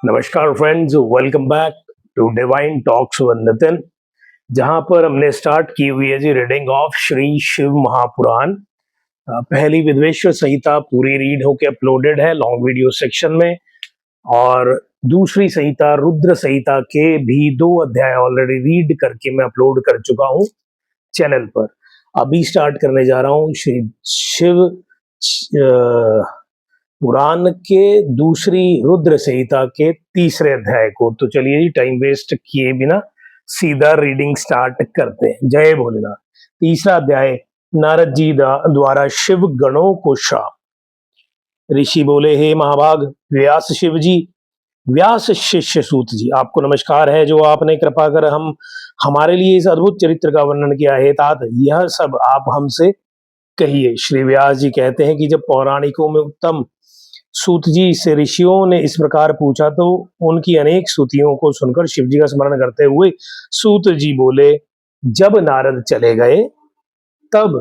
नमस्कार friends, welcome back to Divine Talks with Nitin. जहां पर हमने स्टार्ट की हुई है जी रीडिंग ऑफ श्री शिव महापुराण। पहली विद्वेश्वर संहिता पूरी रीड होके अपलोडेड है लॉन्ग वीडियो सेक्शन में, और दूसरी संहिता रुद्र संहिता के भी 2 अध्याय ऑलरेडी रीड करके मैं अपलोड कर चुका हूं चैनल पर। अभी स्टार्ट करने जा रहा हूं श्री शिव पुराण के दूसरी रुद्र संहिता के तीसरे अध्याय को। तो चलिए जी, टाइम वेस्ट किए बिना सीधा रीडिंग स्टार्ट करते हैं। जय भोलेनाथ। तीसरा अध्याय, नारद जी द्वारा शिव गणों को श्राप। ऋषि बोले, हे महाभाग व्यास शिव जी, व्यास शिष्य सूत जी, आपको नमस्कार है जो आपने कृपा कर हमारे लिए इस अद्भुत चरित्र का वर्णन किया है। तात यह सब आप हमसे कहिए। श्री व्यास जी कहते हैं कि जब पौराणिकों में उत्तम सूत जी से ऋषियों ने इस प्रकार पूछा तो उनकी अनेक स्तुतियों को सुनकर शिव जी का स्मरण करते हुए सूत जी बोले, जब नारद चले गए तब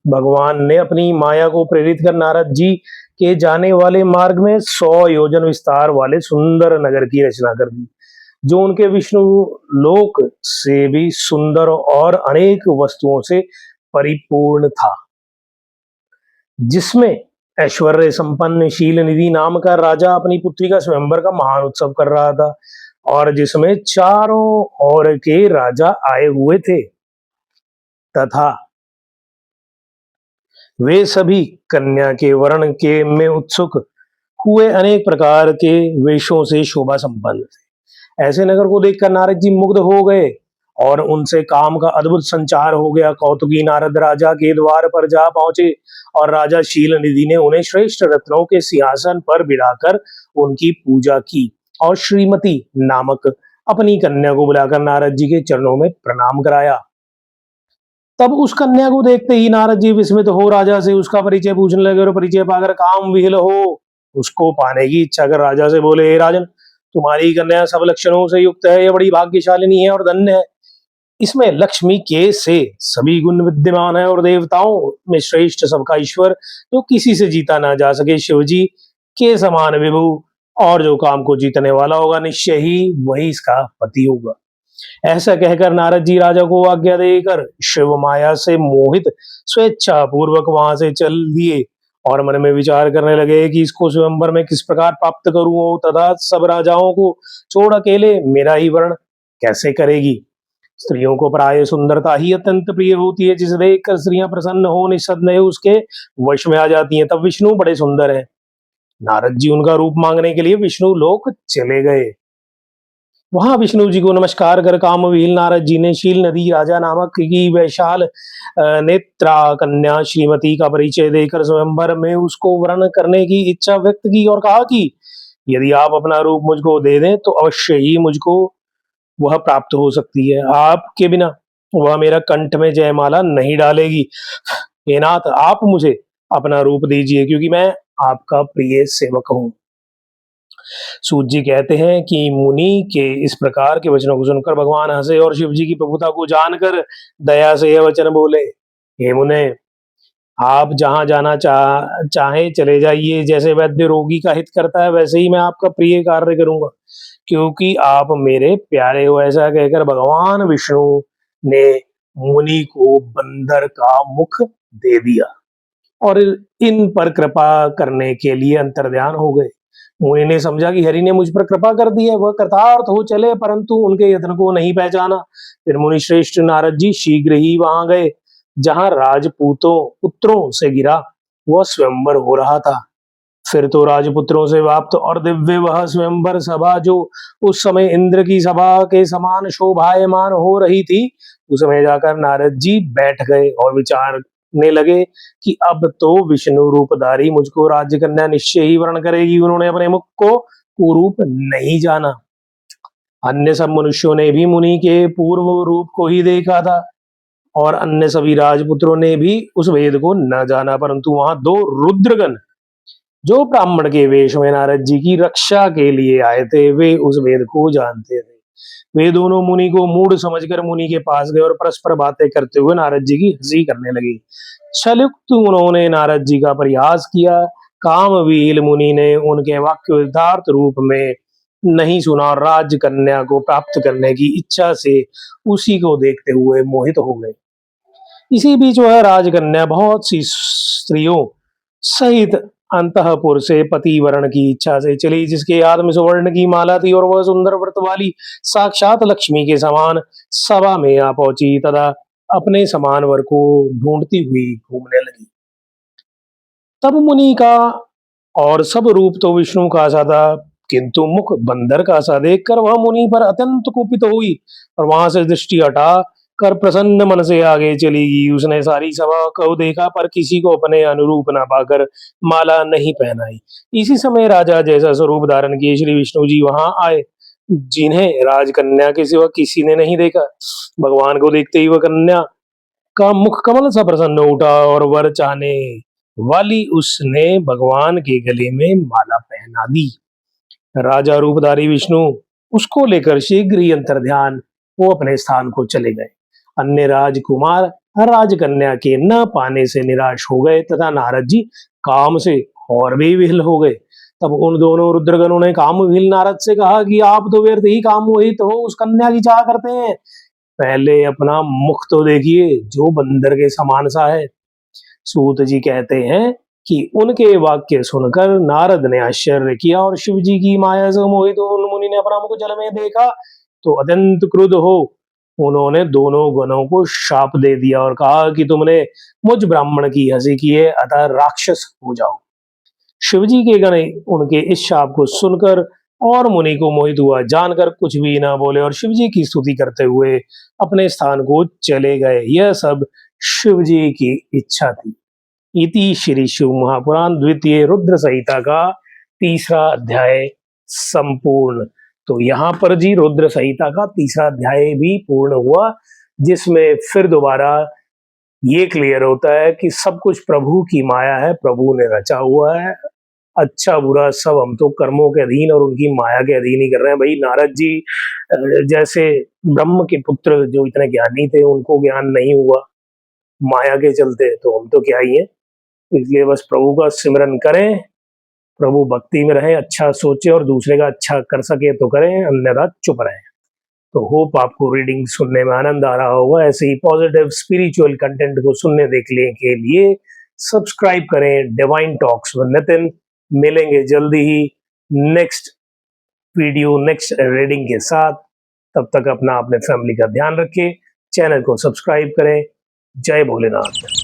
भगवान ने अपनी माया को प्रेरित कर नारद जी के जाने वाले मार्ग में 100 योजन विस्तार वाले सुंदर नगर की रचना कर दी, जो उनके विष्णु लोक से भी सुंदर और अनेक वस्तुओं से परिपूर्ण था, जिसमें ऐश्वर्य संपन्न शील निधि नाम का राजा अपनी पुत्री का स्वयंवर का महान उत्सव कर रहा था, और जिसमें चारों ओर के राजा आए हुए थे तथा वे सभी कन्या के वर्ण के में उत्सुक हुए अनेक प्रकार के वेशों से शोभा संपन्न थे। ऐसे नगर को देखकर नारद जी मुग्ध हो गए और उनसे काम का अद्भुत संचार हो गया। कौतुकी नारद राजा के द्वार पर जा पहुंचे और राजा शील निधि ने उन्हें श्रेष्ठ रत्नों के सिंहासन पर बिठाकर उनकी पूजा की और श्रीमती नामक अपनी कन्या को बुलाकर नारद जी के चरणों में प्रणाम कराया। तब उस कन्या को देखते ही नारद जी विस्मित हो राजा से उसका परिचय पूछने लगे, और परिचय पाकर काम विहल हो उसको पाने की इच्छा कर राजा से बोले, हे राजन, तुम्हारी कन्या सब लक्षणों से युक्त है, यह बड़ी भाग्यशालिनी है और धन्य है। इसमें लक्ष्मी के से सभी गुण विद्यमान है और देवताओं में श्रेष्ठ सबका ईश्वर, जो किसी से जीता ना जा सके, शिव जी के समान विभु, और जो काम को जीतने वाला होगा निश्चय ही वही इसका पति होगा। ऐसा कहकर नारद जी राजा को आज्ञा देकर शिव माया से मोहित स्वेच्छा पूर्वक वहां से चल दिए और मन में विचार करने लगे कि इसको स्वयंवर में किस प्रकार प्राप्त करूं तथा सब राजाओं को छोड़ अकेले मेरा ही वर्ण कैसे करेगी। स्त्रियों को प्राय सुंदरता ही अत्यंत प्रिय होती है, जिसे देखकर स्त्रियां प्रसन्न हो निस्संदेह उसके वश में आ जाती हैं। तब विष्णु बड़े सुंदर हैं। नारद जी उनका रूप मांगने के लिए विष्णु लोक चले गए। वहां विष्णु जी को नमस्कार कर कामविहीन नारद जी ने शील नदी राजा नामक की वैशाल नेत्रा कन्या श्रीमती का परिचय देकर स्वयंवर में उसको वर्ण करने की इच्छा व्यक्त की और कहा कि यदि आप अपना रूप मुझको दे दें तो अवश्य ही मुझको वह प्राप्त हो सकती है। आपके बिना वह मेरा कंठ में जयमाला नहीं डालेगी। हे नाथ, आप मुझे अपना रूप दीजिए, क्योंकि मैं आपका प्रिय सेवक हूं। सूत जी कहते हैं कि मुनि के इस प्रकार के वचनों को सुनकर भगवान हंसे और शिव जी की प्रभुता को जानकर दया से यह वचन बोले, हे मुने, आप जहां जाना चाहे चले जाइए। जैसे वैद्य रोगी का हित करता है, वैसे ही मैं आपका प्रिय कार्य करूंगा, क्योंकि आप मेरे प्यारे हो। ऐसा कहकर भगवान विष्णु ने मुनि को बंदर का मुख दे दिया और इन पर कृपा करने के लिए अंतर्ध्यान हो गए। मुनि ने समझा कि हरि ने मुझ पर कृपा कर दी है, वह कृतार्थ हो चले, परंतु उनके यत्न को नहीं पहचाना। फिर मुनि श्रेष्ठ नारद जी शीघ्र ही वहां गए जहां राजपूतों पुत्रों से गिरा वह स्वयंवर हो रहा था। फिर तो राजपुत्रों से व्याप्त और दिव्य वह स्वयंवर सभा, जो उस समय इंद्र की सभा के समान शोभायमान हो रही थी, उसमें जाकर नारद जी बैठ गए और विचारने लगे कि अब तो विष्णु रूपधारी मुझको राज्य कन्या निश्चय ही वर्ण करेगी। उन्होंने अपने मुख को कुरूप नहीं जाना। अन्य सब मनुष्यों ने भी मुनि के पूर्व रूप को ही देखा था और अन्य सभी राजपुत्रों ने भी उस वेद को न जाना, परंतु वहां 2 रुद्रगण जो ब्राह्मण के वेश में नारद जी की रक्षा के लिए आए थे, वे उस वेद को जानते थे। वे दोनों मुनि को मूढ़ समझकर मुनि के पास गए और परस्पर बातें करते हुए नारद जी की हंसी करने लगे। छलयुक्त उन्होंने नारद जी का परिहास किया। कामवील मुनि ने उनके वाक्य यथार्थ रूप में नहीं सुना और राजकन्या को प्राप्त करने की इच्छा से उसी को देखते हुए मोहित हो गए। इसी बीच वह राजकन्या बहुत सी स्त्रियों सहित अंतःपुर से पतिवरण की इच्छा से चली, जिसके हाथ में सुवर्ण की माला थी और वह सुंदर व्रत वाली साक्षात लक्ष्मी के समान सभा में आ पहुंची तथा अपने समान वर को ढूंढती हुई घूमने लगी। तब मुनि का और सब रूप तो विष्णु का सा था, किंतु मुख बंदर का सा देखकर वह मुनि पर अत्यंत कुपित हुई और वहां से दृष्टि हटा कर प्रसन्न मन से आगे चली गई। उसने सारी सभा को देखा पर किसी को अपने अनुरूप न पाकर माला नहीं पहनाई। इसी समय राजा जैसा स्वरूप धारण किए श्री विष्णु जी वहां आए, जिन्हें राजकन्या के सिवा किसी ने नहीं देखा। भगवान को देखते ही वह कन्या का मुख कमल सा प्रसन्न उठा और वर चाहने वाली उसने भगवान के गले में माला पहना दी। राजा रूपधारी विष्णु उसको लेकर शीघ्र ही अंतर्ध्यान वो अपने स्थान को चले गए। अन्य राजकुमार राजकन्या के न पाने से निराश हो गए तथा नारद जी काम से और भी विह्वल हो गए। तब उन दोनों रुद्रगणों ने कामविह्वल नारद से कहा कि आप तो व्यर्थ ही काम मोहित हो उस कन्या की चाह करते हैं, पहले अपना मुख तो देखिए जो बंदर के समान सा है। सूत जी कहते हैं कि उनके वाक्य सुनकर नारद ने आश्चर्य किया और शिव जी की माया से मोहित उन मुनि ने अपना मुख जल में देखा तो अत्यंत क्रुद्ध हो उन्होंने दोनों गणों को शाप दे दिया और कहा कि तुमने मुझ ब्राह्मण की हंसी की है, अतः राक्षस हो जाओ। शिवजी के गण उनके इस शाप को सुनकर और मुनि को मोहित हुआ जानकर कुछ भी ना बोले और शिवजी की स्तुति करते हुए अपने स्थान को चले गए। यह सब शिवजी की इच्छा थी। इति श्री शिव महापुराण द्वितीय रुद्र संहिता का तीसरा अध्याय संपूर्ण। तो यहाँ पर जी रुद्र संहिता का तीसरा अध्याय भी पूर्ण हुआ, जिसमें फिर दोबारा ये क्लियर होता है कि सब कुछ प्रभु की माया है, प्रभु ने रचा हुआ है। अच्छा बुरा सब हम तो कर्मों के अधीन और उनकी माया के अधीन ही कर रहे हैं। भाई नारद जी जैसे ब्रह्म के पुत्र जो इतने ज्ञानी थे उनको ज्ञान नहीं हुआ माया के चलते, तो हम तो क्या ही हैं। इसलिए बस प्रभु का सिमरन करें, प्रभु भक्ति में रहें, अच्छा सोचे और दूसरे का अच्छा कर सके तो करें, अन्यथा चुप रहें। तो होप आपको रीडिंग सुनने में आनंद आ रहा होगा। ऐसे ही पॉजिटिव स्पिरिचुअल कंटेंट को सुनने देखने के लिए सब्सक्राइब करें डिवाइन टॉक्स विद नितिन। मिलेंगे जल्दी ही नेक्स्ट वीडियो नेक्स्ट रीडिंग के साथ। तब तक अपना अपने फैमिली का ध्यान रखें, चैनल को सब्सक्राइब करें। जय भोलेनाथ।